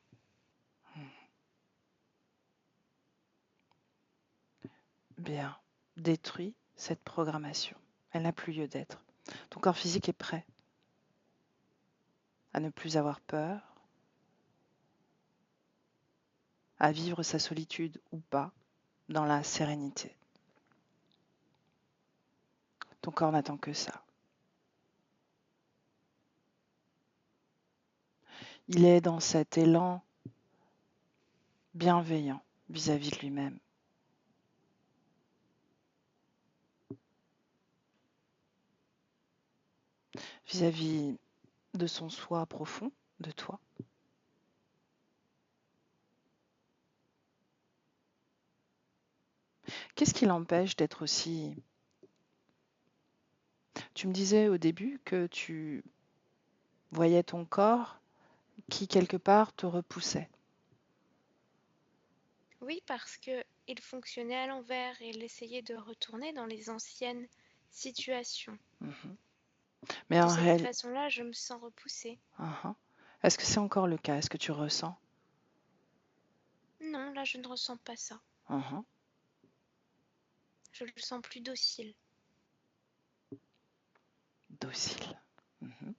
Bien. Détruis cette programmation. Elle n'a plus lieu d'être. Ton corps physique est prêt à ne plus avoir peur, à vivre sa solitude ou pas, dans la sérénité. Ton corps n'attend que ça. Il est dans cet élan bienveillant vis-à-vis de lui-même. Vis-à-vis de son soi profond, de toi. Qu'est-ce qui l'empêche d'être aussi... Tu me disais au début que tu voyais ton corps qui, quelque part, te repoussait. Oui, parce que il fonctionnait à l'envers et il essayait de retourner dans les anciennes situations. Mhm. Mais De en cette réalité, façon-là, je me sens repoussée. est-ce que c'est encore le cas? Est-ce que tu ressens? Non, là, je ne ressens pas ça. Mhm. Je le sens plus docile. Docile. Mhm.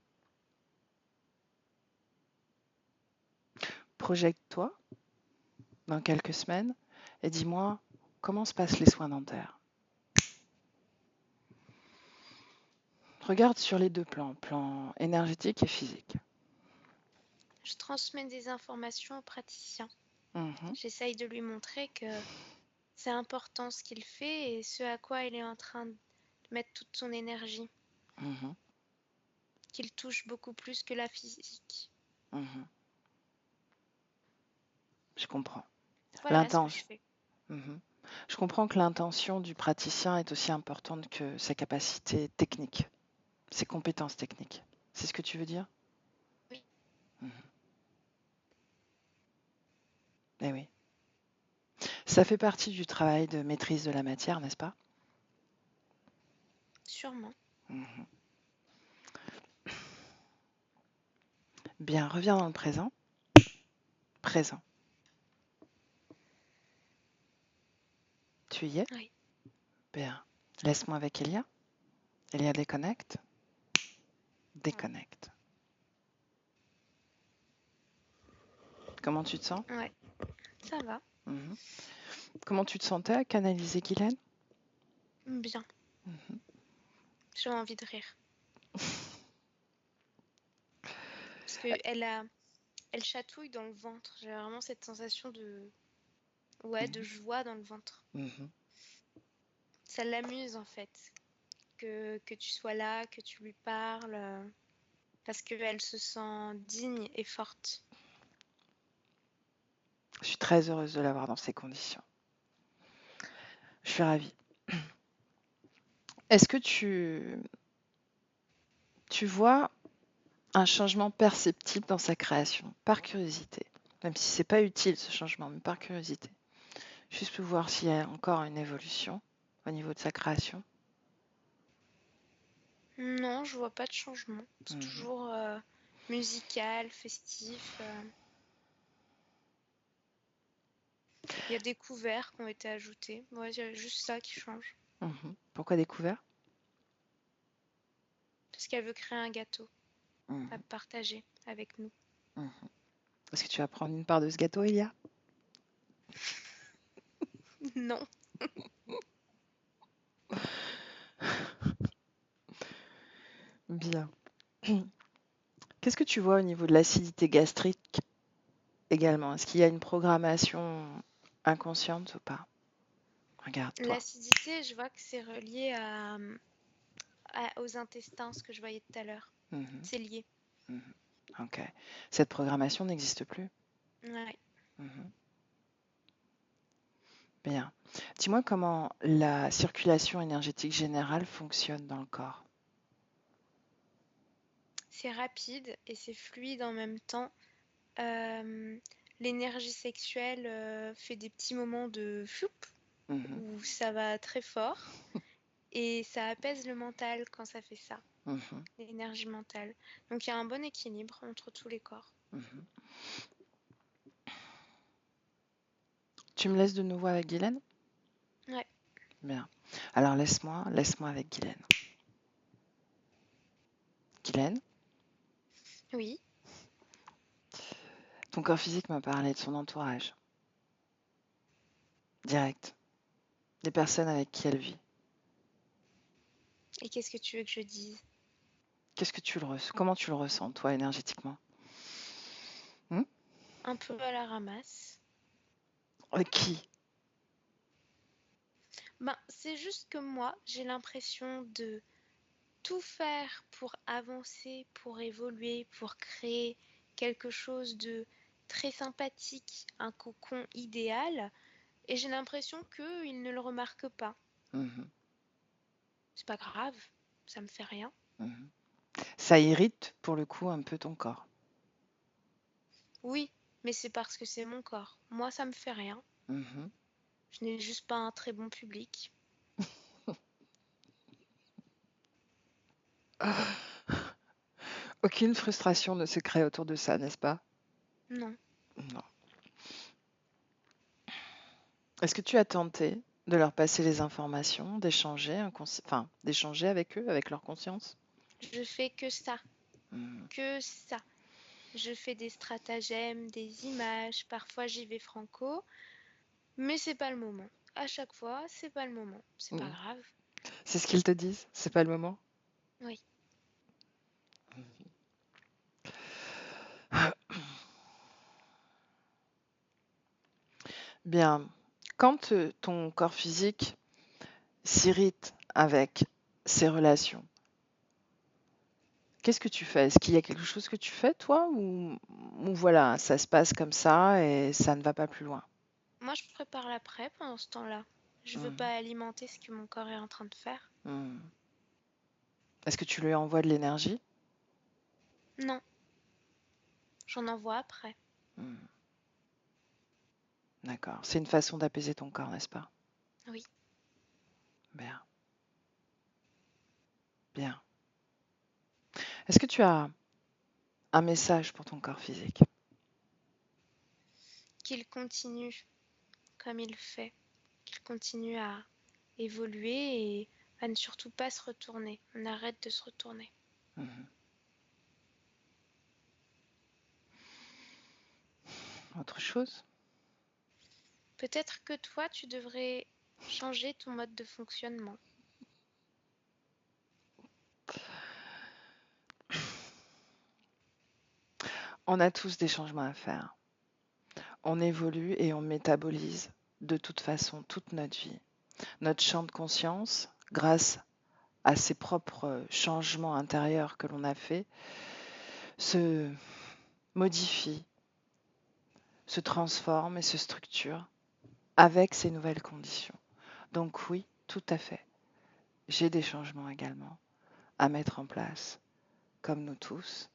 Projette-toi dans quelques semaines et dis-moi comment se passent les soins dentaires. Regarde sur les deux plans, plan énergétique et physique. Je transmets des informations au praticien. Mhm. J'essaye de lui montrer que c'est important ce qu'il fait et ce à quoi il est en train de mettre toute son énergie, Mhm. qu'il touche beaucoup plus que la physique. Mhm. Je comprends. Voilà ce que je L'intention. fais. Mhm. Je comprends que l'intention du praticien est aussi importante que sa capacité technique, ses compétences techniques. C'est ce que tu veux dire? Oui, Mhm. Eh oui. Ça fait partie du travail de maîtrise de la matière, n'est-ce pas? sûrement. Mhm. Bien, reviens dans le présent. Présent. Tu y es? Oui. Bien. Laisse-moi avec Elia. Elia déconnecte. Déconnecte. Comment tu te sens? Ouais, ça va. Mhm. Comment tu te sentais à canaliser Guylaine? Bien. Mhm. J'ai envie de rire. Parce que elle chatouille dans le ventre. J'ai vraiment cette sensation de joie dans le ventre. Mhm. Ça l'amuse en fait. Que tu sois là, que tu lui parles. Parce qu'elle se sent digne et forte. Je suis très heureuse de l'avoir dans ces conditions. Je suis ravie. Est-ce que tu vois un changement perceptible dans sa création, par curiosité, même si c'est pas utile ce changement, mais par curiosité, juste pour voir s'il y a encore une évolution au niveau de sa création. Non, je vois pas de changement. C'est Mhm. toujours musical, festif. Il y a des couverts qui ont été ajoutés. Ouais, il y a juste ça qui change. Mhm. Pourquoi découvert? Parce qu'elle veut créer un gâteau à Mhm. partager avec nous. Mhm. Est-ce que tu vas prendre une part de ce gâteau, Elia? Non. Bien. Qu'est-ce que tu vois au niveau de l'acidité gastrique également? Est-ce qu'il y a une programmation inconsciente ou pas? Regarde-toi. L'acidité, je vois que c'est relié aux intestins, ce que je voyais tout à l'heure. Mhm. C'est lié. Mhm. Ok. Cette programmation n'existe plus. Ouais. Mhm. Bien. Dis-moi comment la circulation énergétique générale fonctionne dans le corps. C'est rapide et c'est fluide en même temps. Euh, L'énergie sexuelle fait des petits moments de floup Mhm. où ça va très fort et ça apaise le mental quand ça fait ça, Mhm. l'énergie mentale. Donc il y a un bon équilibre entre tous les corps. Mhm. Tu me laisses de nouveau avec Guylaine? Ouais, Bien. Alors laisse-moi avec Guylaine. Guylaine, oui. ton corps physique m'a parlé de son entourage. Direct. Des personnes avec qui elle vit. Et qu'est-ce que tu veux que je dise? Qu'est-ce que tu le ressens? Comment tu le ressens, toi, énergétiquement? Hmm? Un peu à la ramasse. Qui? Ben, c'est juste que moi, j'ai l'impression de tout faire pour avancer, pour évoluer, pour créer quelque chose de très sympathique, un cocon idéal, Et j'ai l'impression qu'il ne le remarque pas. Mhm, C'est pas grave, ça me fait rien. mhm. Ça irrite pour le coup un peu ton corps. Oui, mais c'est parce que c'est mon corps. Moi, ça me fait rien. Mhm. Je n'ai juste pas un très bon public. Aucune frustration ne se crée autour de ça, n'est-ce pas? Non. Non. Est-ce que tu as tenté de leur passer les informations, d'échanger avec eux, avec leur conscience? Je fais que ça. Mhm. Que ça. Je fais des stratagèmes, des images, parfois j'y vais franco, mais c'est pas le moment. À chaque fois, c'est pas le moment. C'est pas Mhm. grave. C'est ce qu'ils te disent? C'est pas le moment? Oui. Bien. Quand ton corps physique s'irrite avec ces relations, qu'est-ce que tu fais? Est-ce qu'il y a quelque chose que tu fais, toi, ou voilà, ça se passe comme ça et ça ne va pas plus loin? Moi, je prépare l'après pendant ce temps-là. Je veux Mhm. pas alimenter ce que mon corps est en train de faire. Mhm. Est-ce que tu lui envoies de l'énergie? Non, j'en envoie après. Mhm. D'accord. C'est une façon d'apaiser ton corps, n'est-ce pas? Oui. Bien, bien. Est-ce que tu as un message pour ton corps physique? Qu'il continue comme il fait. Qu'il continue à évoluer et à ne surtout pas se retourner. On arrête de se retourner. Mhm. Autre chose? Peut-être que toi, tu devrais changer ton mode de fonctionnement. On a tous des changements à faire. On évolue et on métabolise de toute façon toute notre vie. Notre champ de conscience, grâce à ces propres changements intérieurs que l'on a faits, se modifie, se transforme et se structure avec ces nouvelles conditions. Donc oui, tout à fait. J'ai des changements également à mettre en place, comme nous tous.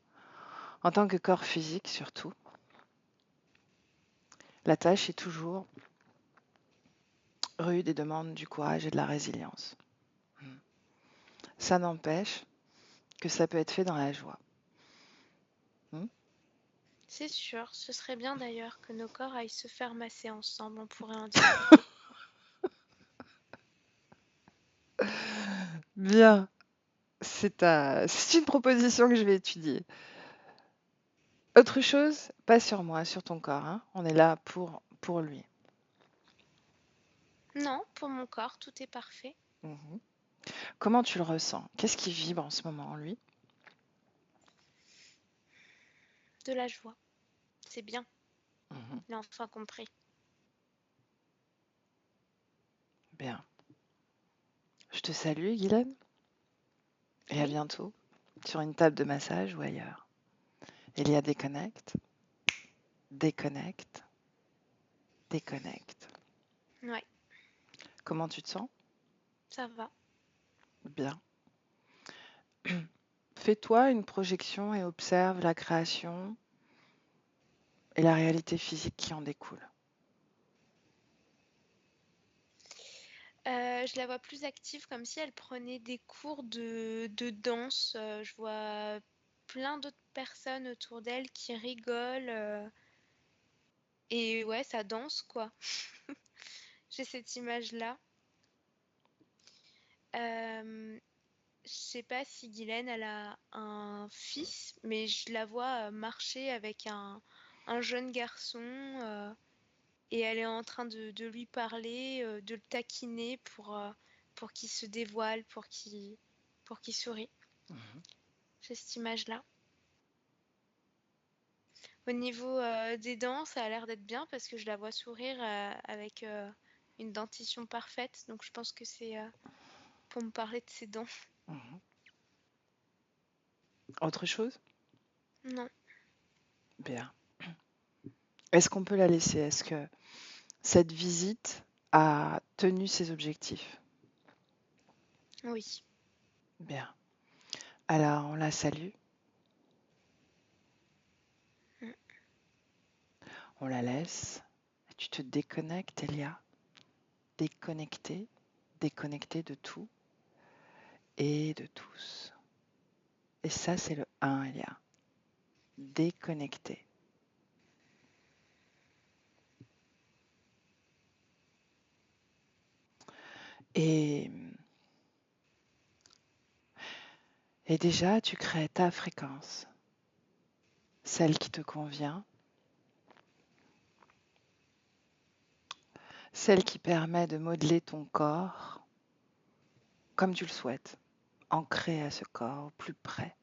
En tant que corps physique surtout, la tâche est toujours rude et demande du courage et de la résilience. Ça n'empêche que ça peut être fait dans la joie. Hmm. C'est sûr, ce serait bien d'ailleurs que nos corps aillent se faire masser ensemble, on pourrait en discuter. Bien, c'est une proposition que je vais étudier. Autre chose, pas sur moi, sur ton corps, hein. On est là pour lui. Non, pour mon corps, tout est parfait. Mhm. Comment tu le ressens? Qu'est-ce qui vibre en ce moment en lui? De la joie. C'est bien, Mhm. il a enfin compris. Bien. Je te salue, Guylaine, et à Oui, bientôt sur une table de massage ou ailleurs. Il y a déconnecte, déconnecte, déconnecte. ouais, Comment tu te sens? ça va. Bien. Fais-toi une projection et observe la création et la réalité physique qui en découle. Je la vois plus active, comme si elle prenait des cours de danse. Je vois plein d'autres personnes autour d'elle qui rigolent. Et ouais, ça danse, quoi. J'ai cette image-là. Euh, je sais pas si Guylaine, elle a un fils, mais je la vois marcher avec un jeune garçon. Et elle est en train de lui parler, de le taquiner pour qu'il se dévoile, pour qu'il sourit. Mhm. J'ai cette image-là. Au niveau des dents, ça a l'air d'être bien parce que je la vois sourire avec une dentition parfaite. Donc je pense que c'est pour me parler de ses dents. Mhm. Autre chose? Non. Bien. Est-ce qu'on peut la laisser? Est-ce que cette visite a tenu ses objectifs? Oui. Bien. Alors, on la salue, Mm. on la laisse. Tu te déconnectes, Elia. Déconnecté, déconnecté de tout et de tous. Et ça, c'est le 1, Elia. Déconnecté. Et, et déjà, tu crées ta fréquence, celle qui te convient, celle qui permet de modeler ton corps comme tu le souhaites, ancré à ce corps, au plus près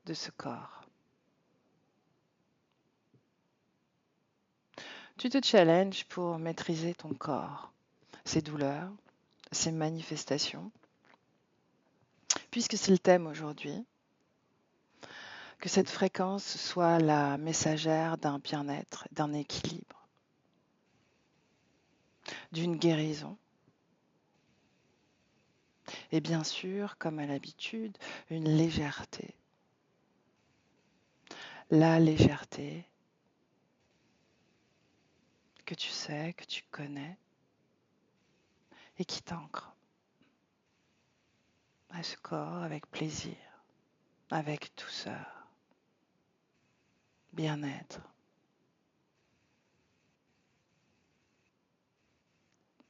de ce corps. Tu te challenges pour maîtriser ton corps, ses douleurs, ses manifestations, puisque c'est le thème aujourd'hui, que cette fréquence soit la messagère d'un bien-être, d'un équilibre, d'une guérison. Et bien sûr, comme à l'habitude, une légèreté. La légèreté que tu sais, que tu connais et qui t'ancre à ce corps avec plaisir, avec douceur, bien-être.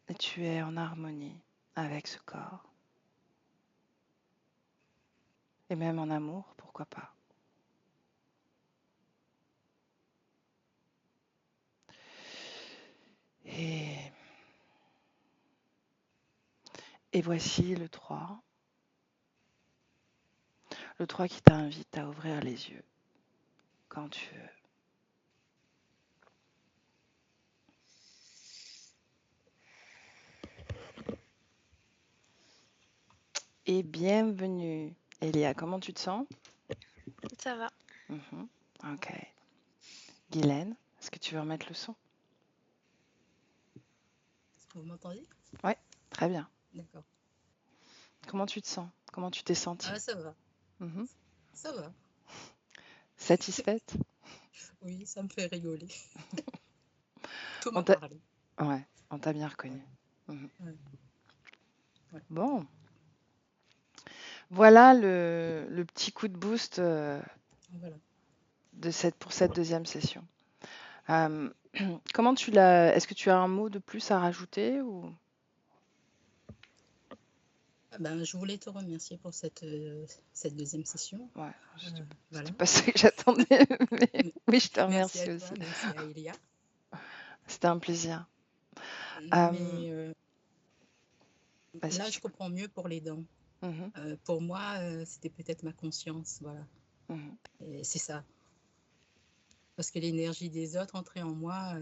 Et tu es en harmonie avec ce corps. Et même en amour, pourquoi pas. Et, et voici le 3. Le 3 qui t'invite à ouvrir les yeux quand tu veux. Et bienvenue. Elia, comment tu te sens? Ça va. Mhm. Ok. Guylaine, est-ce que tu veux remettre le son? Est-ce que vous m'entendez? Oui, très bien. D'accord. Comment tu te sens? Comment tu t'es sentie? Ah, ça va. Mhm. Ça va. Satisfaite? Oui, ça me fait rigoler. Tout On m'a t'a parlé. Ouais, on t'a bien reconnu. Ouais, Mhm. ouais, ouais. Bon, voilà le petit coup de boost Voilà. pour cette deuxième session. Euh, comment tu l'as... Est-ce que tu as un mot de plus à rajouter ou... Ah ben, je voulais te remercier pour cette deuxième session. Ouais, c'était Voilà. pas ce que j'attendais, mais M- oui, je te Merci à remercie toi, aussi. merci à Elia. C'était un plaisir. Euh, Mais Vas-y, là, je je t'écoute. comprends mieux pour les dents. Mhm, Pour moi, c'était peut-être ma conscience, voilà. mhm. Et c'est ça. Parce que l'énergie des autres entrait en moi.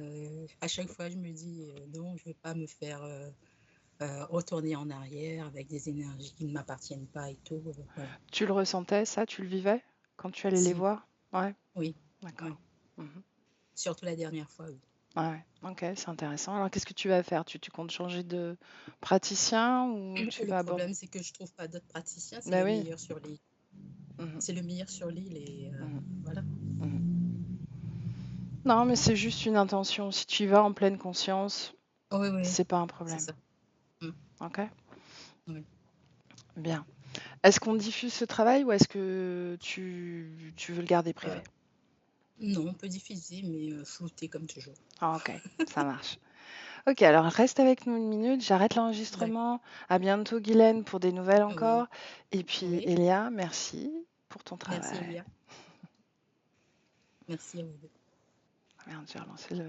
À chaque fois, je me dis, non, je ne vais pas me faire retourner en arrière avec des énergies qui ne m'appartiennent pas et tout. Voilà. Tu le ressentais, ça? Tu le vivais quand tu allais les Si, voir? Ouais, oui, oui. d'accord. Mhm. Surtout la dernière fois, oui. Ouais, ok, c'est intéressant. Alors, qu'est-ce que tu vas faire? Tu comptes changer de praticien ou tu Le vas aborder? problème, c'est que je ne trouve pas d'autres praticiens. C'est Ben le oui. meilleur sur l'île. Mhm, C'est le meilleur sur l'île et mhm, voilà. mhm. Non, mais c'est juste une intention. Si tu y vas en pleine conscience, Oui, oui, c'est pas un c'est problème. ça. Mm, Ok? oui. Bien. Est-ce qu'on diffuse ce travail ou est-ce que tu veux le garder Euh, privé? non, on peut diffuser, mais flouter comme toujours. Ah, ok, ça marche. Ok, alors reste avec nous une minute, j'arrête D'accord. l'enregistrement. À bientôt, Guylaine, pour des nouvelles Oui, encore. Et puis, oui. Elia, merci pour ton Merci, travail. Elia. Merci à vous deux. Merde, j'ai relancé le...